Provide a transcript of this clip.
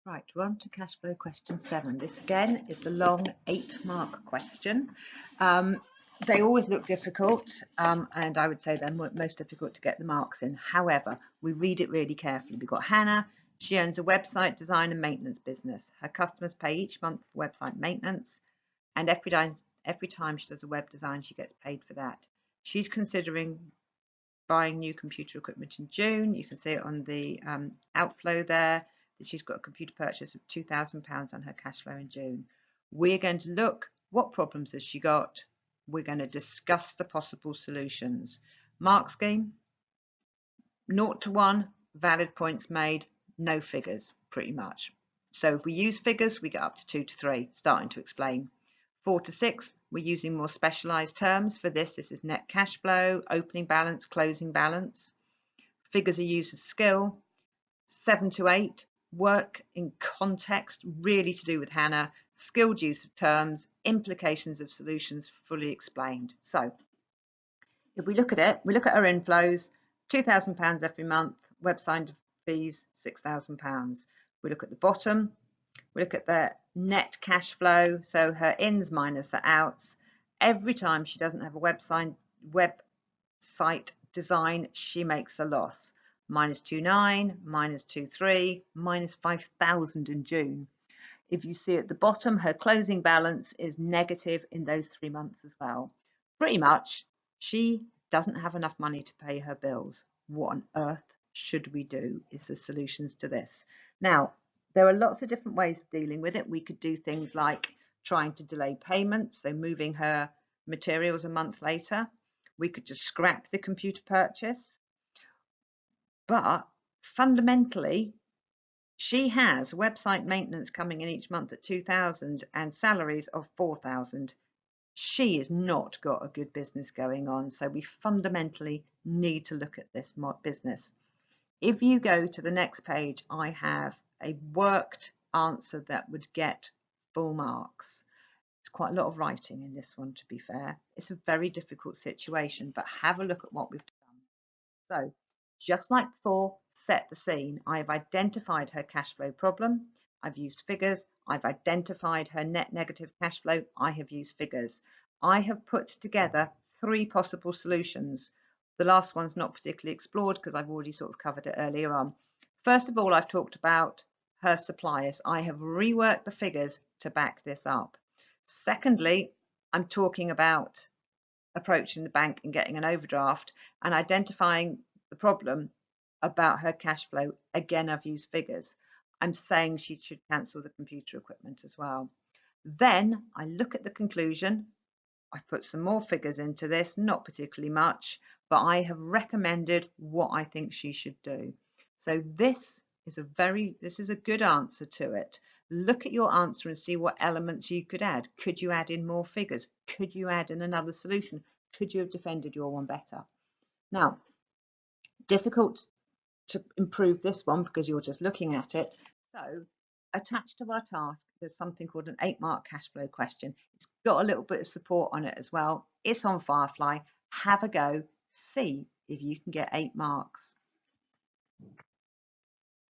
Right, we're on to cash flow question 7. This again is the long 8-mark question. They always look difficult, and I would say they're most difficult to get the marks in. However, we read it really carefully. We've got Hannah. She owns a website design and maintenance business. Her customers pay each month for website maintenance, and every time she does a web design, she gets paid for that. She's considering buying new computer equipment in June. You can see it on the outflow there, that she's got a computer purchase of £2,000 on her cash flow in June. We're going to look, what problems has she got? We're going to discuss the possible solutions. Mark scheme, 0 to 1, valid points made, no figures, pretty much. So if we use figures, we get up to 2 to 3, starting to explain. 4 to 6, we're using more specialised terms for this. This is net cash flow, opening balance, closing balance. Figures are used as skill. 7 to 8, work in context, really to do with Hannah, skilled use of terms, implications of solutions fully explained. So if we look at it, we look at her inflows, £2,000 every month, website fees, £6,000. We look at the bottom, we look at the net cash flow, so her ins minus her outs. Every time she doesn't have a website design, she makes a loss. Minus 2,900, minus 2,300, minus 5,000 in June. If you see at the bottom, her closing balance is negative in those 3 months as well. Pretty much, she doesn't have enough money to pay her bills. What on earth should we do is the solutions to this. Now, there are lots of different ways of dealing with it. We could do things like trying to delay payments, so moving her materials a month later. We could just scrap the computer purchase. But fundamentally, she has website maintenance coming in each month at 2,000 and salaries of 4,000. She has not got a good business going on. So we fundamentally need to look at this business. If you go to the next page, I have a worked answer that would get full marks. There's quite a lot of writing in this one, to be fair. It's a very difficult situation, but have a look at what we've done. So just like before, set the scene. I've identified her cash flow problem. I've used figures. I've identified her net negative cash flow. I have used figures. I have put together 3 possible solutions. The last one's not particularly explored because I've already sort of covered it earlier on. First of all, I've talked about her suppliers. I have reworked the figures to back this up. Secondly, I'm talking about approaching the bank and getting an overdraft and identifying the problem about her cash flow. Again, I've used figures. I'm saying she should cancel the computer equipment as well. Then I look at the conclusion. I've put some more figures into this, not particularly much, but I have recommended what I think she should do. So this is a good answer to it. Look at your answer and see what elements you could add. Could you add in more figures? Could you add in another solution? Could you have defended your one better? Now, difficult to improve this one because you're just looking at it. So attached to our task, there's something called an 8-mark cash flow question. It's got a little bit of support on it as well. It's on Firefly. Have a go. See if you can get 8 marks.